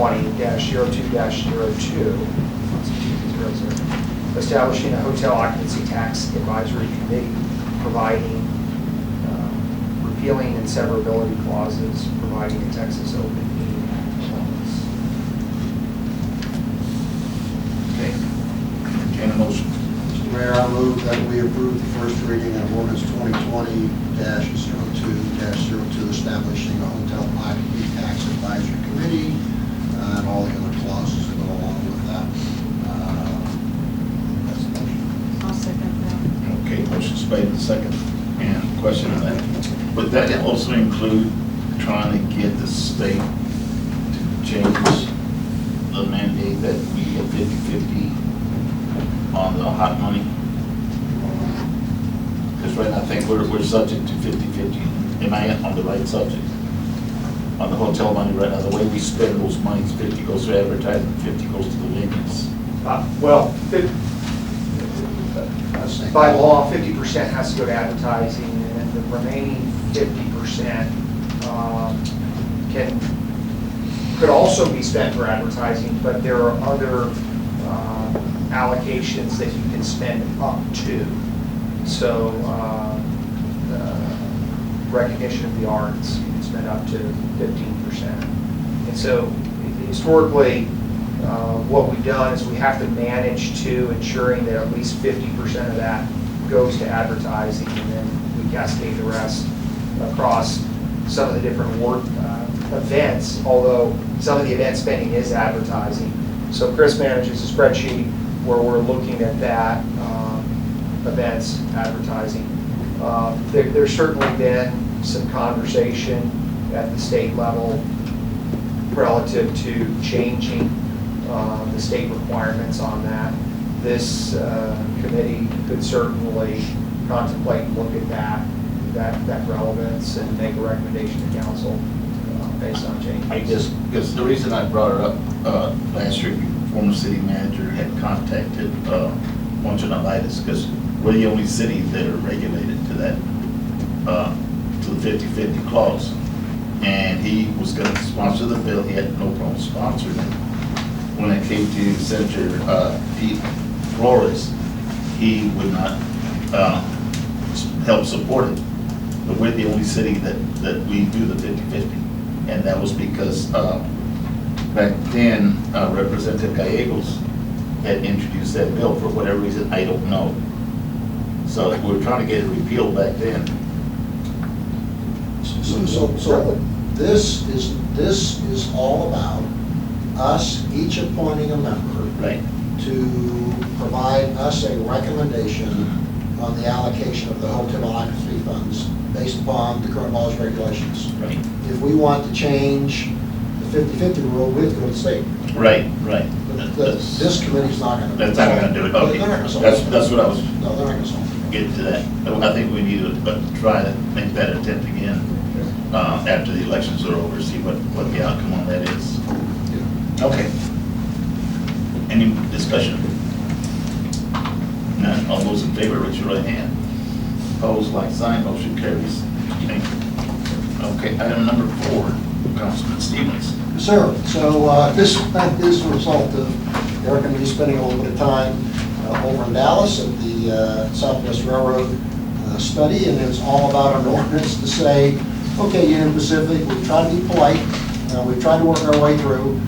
2020-02-02, establishing a hotel occupancy tax advisory committee, providing repealing and severability clauses, providing a Texas open meeting clause. Okay. Entertain a motion. Mr. Mayor, I move that we approve the first reading of ordinance 2020-02-02, establishing a hotel occupancy tax advisory committee, and all the other clauses that go along with that. That's the motion. I'll second that. Okay, motion's made and second. And question on that. Would that also include trying to get the state to change the mandate that we get 50/50 on the hot money? Because right now I think we're subject to 50/50. Am I on the right subject? On the hotel money right now, the way we spend those monies, 50 goes to advertising, 50 goes to the venues. Well, by law, 50% has to go to advertising, and then the remaining 50% could also be spent for advertising, but there are other allocations that you can spend up to. So, recognition of the arts, you can spend up to 15%. And so, historically, what we've done is we have to manage to ensuring that at least 50% of that goes to advertising, and then we cascade the rest across some of the different events, although some of the event spending is advertising. So Chris manages a spreadsheet where we're looking at that, events, advertising. There's certainly been some conversation at the state level relative to changing the state requirements on that. This committee could certainly contemplate and look at that relevance and make a recommendation to council based on changes. I guess, because the reason I brought it up, last year, former city manager had contacted Wanchanavitis, because we're the only city that are regulated to that, to the 50/50 clause. And he was going to sponsor the bill. He had no problem sponsoring it. When it came to Senator Pete Flores, he would not help support it. But we're the only city that we do the 50/50. And that was because back then, Representative Gallegos had introduced that bill for whatever reason, I don't know. So we were trying to get it repealed back then. So this is all about us each appointing a member Right. to provide us a recommendation on the allocation of the hotel occupancy funds based upon the current laws and regulations. Right. If we want to change the 50/50 rule, we have to go to the state. Right, right. But That's this committee's not going to. that's not gonna do it, okay. They're not gonna solve it. That's what I was No, they're not going to solve it. getting to that. I think we need to try to make that attempt again after the elections are over, see what the outcome on that is. Okay. Any discussion? None. All those in favor, raise your right hand. Opposed, like sign, motion carries. Thank you. Okay, item number 4, Councilman Stevens. Sir, so this is a result of Eric and me spending a little bit of time over in Dallas at the Southwest Railroad study, and it's all about an ordinance to say, okay, Union Pacific, we've tried to be polite, we've tried to work our way through,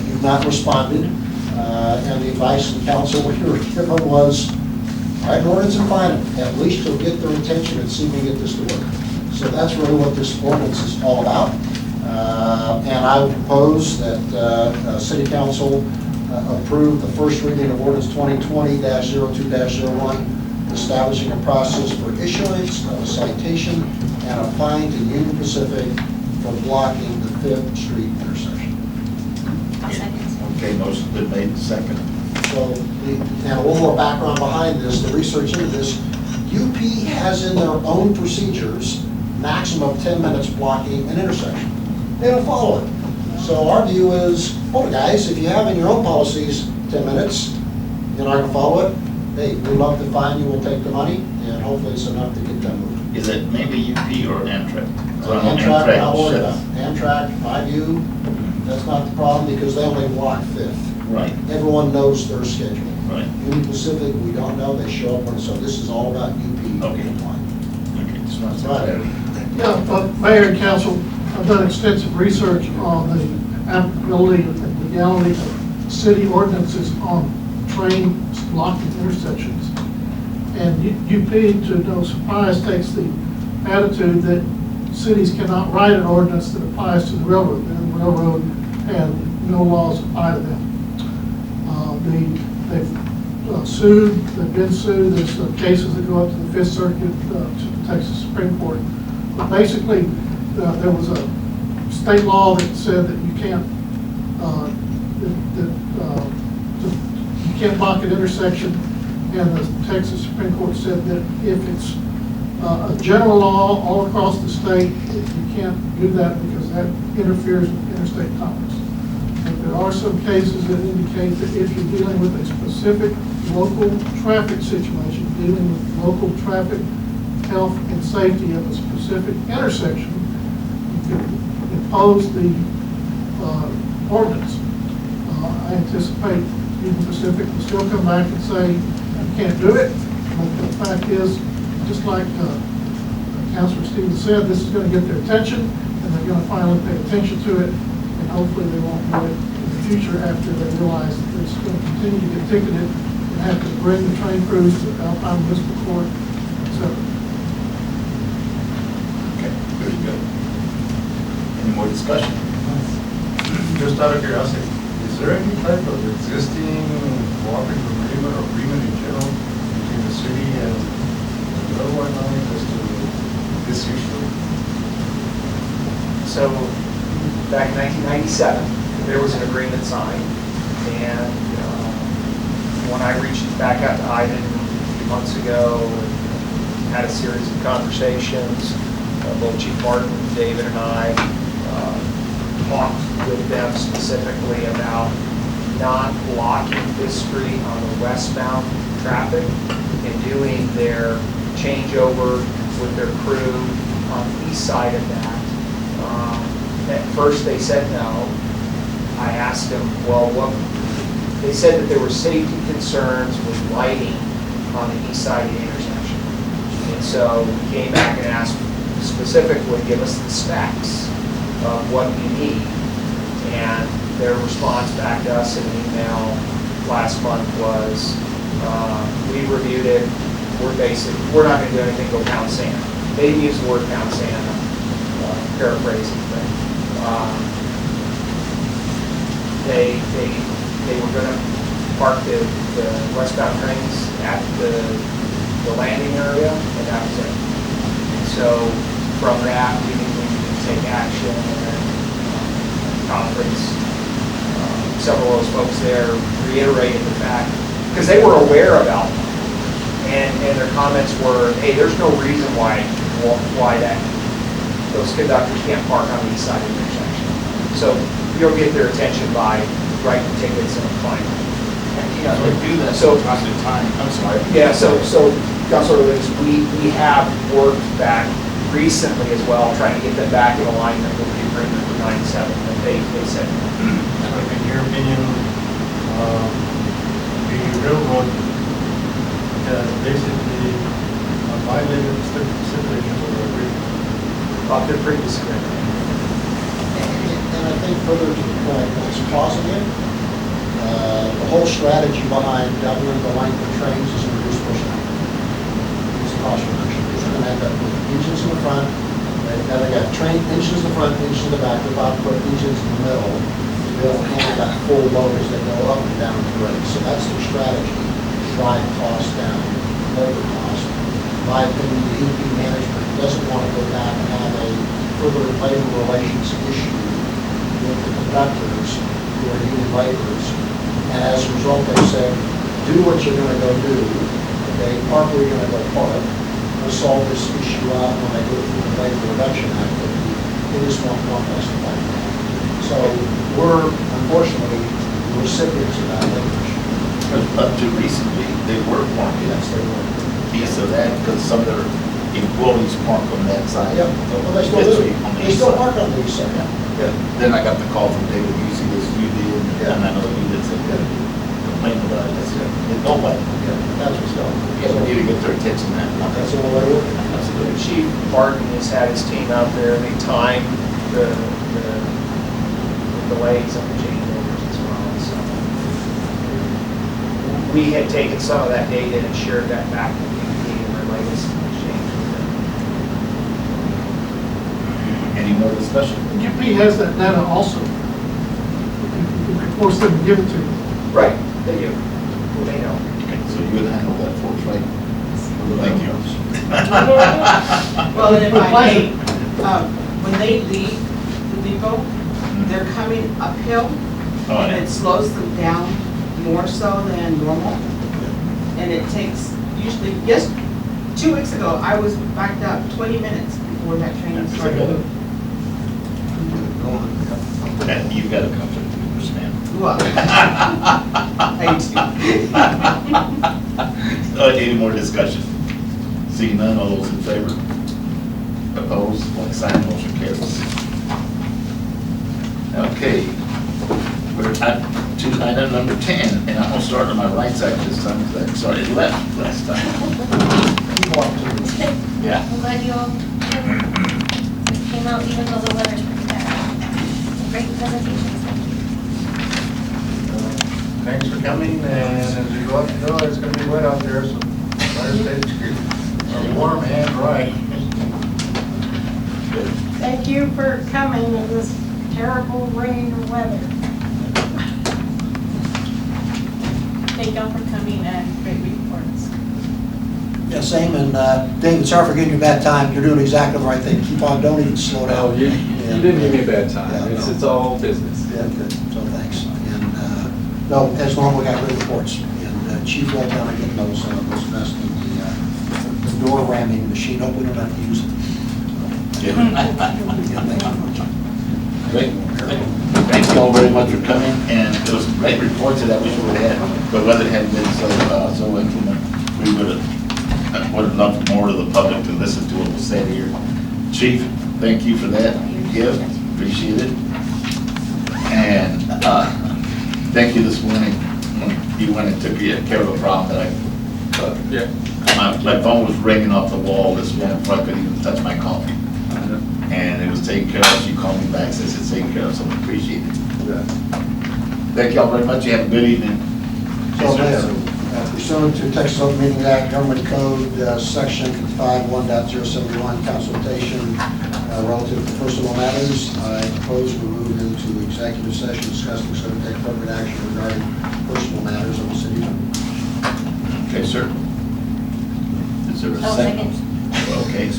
you've not responded, and the advice and counsel we were given was, write an ordinance and fine them. At least you'll get their attention and see if we get this to work. So that's really what this ordinance is all about. And I would propose that City Council approve the first reading of ordinance 2020-02-01, establishing a process for issuance of a citation and a fine to Union Pacific for blocking the 5th Street intersection. I'll second. Okay, motion's been made and seconded. So, and a little more background behind this, the research into this, UP has in their own procedures maximum of 10 minutes blocking an intersection. They don't follow it. So our view is, hold it guys, if you have in your own policies 10 minutes, you're not gonna follow it, hey, we'd love to fine you, we'll take the money, and hopefully it's enough to get them moving. Is it mainly UP or Amtrak? Amtrak, not worried about. Amtrak, my view, That's not the problem because they only block Fifth. Right, Everyone knows their schedule. right. Union Pacific, we don't know, they show up when, so this is all about UP. Okay. compliant. Okay, just want to Right. say Yeah, Mayor and council, I've done extensive research on the applicability and legality of city ordinances on train blocking intersections. And UP, to no surprise, takes the attitude that cities cannot write an ordinance that applies to the railroad, and the railroad, and no laws apply to them. They've sued, they've been sued, there's cases that go up to the Fifth Circuit, to the Texas Supreme Court. But basically, there was a state law that said that you can't, you can't block an intersection, and the Texas Supreme Court said that if it's a general law all across the state, you can't do that because that interferes with interstate commerce. But there are some cases that indicate that if you're dealing with a specific local traffic situation, dealing with local traffic health and safety of a specific intersection, you can impose the ordinance. I anticipate Union Pacific will still come back and say, you can't do it. But the fact is, just like Councilor Stevens said, this is going to get their attention, and they're going to finally pay attention to it, and hopefully they won't do it in the future after they realize that it's going to continue to get ticketed and have to bring the train crews to Alpine Municipal Court, etc. Okay, very good. Any more discussion? Just out of curiosity, is there any type of existing cooperative agreement or agreement in general between the city and the railroad line as to this issue? So, back in 1997, there was an agreement signed, and when I reached back out to Ivan a few months ago, and had a series of conversations, both Chief Martin, David, and I talked with them specifically about not blocking this street on the westbound traffic and doing their changeover with their crew on the east side of that. At first they said no. I asked them, well, what? They said that there were safety concerns with lighting on the east side of the intersection. And so we came back and asked specifically, give us the specs of what you need. And their response back to us in an email last month was, we reviewed it, we're not gonna do anything, go pound sand. They used the word pound sand, paraphrasing, but they were gonna park the westbound trains at the landing area, and that was it. And so from that, we need to take action, and conference, several of those folks there reiterated the fact, because they were aware about them, and their comments were, hey, there's no reason why those conductors can't park on the east side of the intersection. So you'll get their attention by writing tickets and applying. Yeah, they do that So- from time to time. I'm sorry. Yeah, so Councilor Lewis, we have worked back recently as well, trying to get them back in alignment with the agreement for 97, but they said no. In your opinion, the railroad has basically violated the stipulations of the agreement. They're pretty disagreeable. And I think further to the point, what's positive, the whole strategy behind doubling the length of trains is to reduce pushback. It's a cost reduction, because they're gonna end up with engines in the front, now they got train engines in the front, engines in the back, they're about to put engines in the middle, to be able to handle that full load as they go up and down the grade. So that's their strategy, to drive costs down, labor costs. In my opinion, the UP management doesn't want to go back and have a further labor relations issue with the conductors who are union laborers. And as a result, they said, do what you're going to go do, okay, park where you're going to go park. We'll solve this issue out when they go through the labor reduction activity. They just want us to fight that. So we're, unfortunately, recipients of that labor issue. Up to recently, they were parking Yes, they were. east of that because some of their employees park on that side. Yep, well, they still do. On the They east still side. park on the east side. Yeah. Then I got the call from David Busey, this you did, and I know you did, said, complain about it, I said, it's nobody. That's what's going on. Yeah, we need to get their attention now. That's the way we're working. Absolutely. Chief Barton has had his team out there, they time the delays of the changeovers as well, so. We had taken some of that data and shared that back with UP and our latest exchange with them. Any more discussion? UP has that data also. You can force them to give it to you. Right. They do. Well, they know. Okay, so you would handle that for us, right? Thank you. Well, and if I may, when they leave the depot, they're coming uphill, Oh, and yeah. it slows them down more so than normal. And it takes, usually, yes, 2 weeks ago, I was backed up 20 minutes before that train That's started. And you've got to come to understand. Well, I do. Any more discussion? Seeing none, all those in favor? Opposed, like sign, motion carries. Okay, we're to item number 10, and I'm gonna start on my right side this time, because I started left last time. Yeah. I'm glad you all came out even though the weather's pretty bad. Great presentations, thank you. Thanks for coming, and as you let me know, it's gonna be wet out there, so fire stations are warm and dry. Thank you for coming in this terrible rain and weather. Thank y'all for coming and great reports. Yeah, same, and David, sorry for giving you a bad time, you're doing exactly the right thing, keep on, don't even slow down. Oh, you didn't give me a bad Yeah, time. no. It's all business. Yeah, good, so thanks. And, no, as normal, we got great reports, and Chief well done on getting those messed in the door ramming machine, hope we don't have to use it. Yeah. Yeah, thank you. Great. Thank you all very much for coming, and it was a great report that I wish we would have had, but weather hadn't been so inclement. We would have loved more of the public to listen to what was said here. Chief, thank you for that gift, appreciate it. And thank you this morning when you went and took care of a problem that Yeah. my phone was ringing off the wall this morning before I could even touch my coffee. And it was taken care of. She called me back, says it's taken care of, so I appreciate it. Thank you all very much. You have a good evening. So, Mayor, pursuant to Texas Open Meetings Act, Government Code, Section 51.071, consultation relative to personal matters, I propose we move into executive session, discuss and consider take appropriate action regarding personal matters of the city. Okay, sir. Is there a Oh, second? Okay,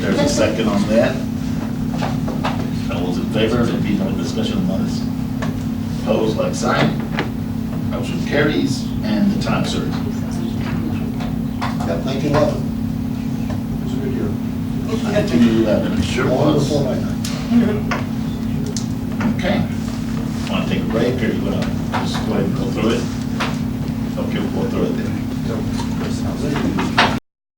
there's a second on that. All those in favor, there'll be no discussion on this. Opposed, like sign. Motion carries, and the time, sir. Yep, 1911. It was a good year. 1911, it sure was. Wonderful night. Okay. Want to take a break, or you want to just go ahead and go through it? Okay, we'll go through it then.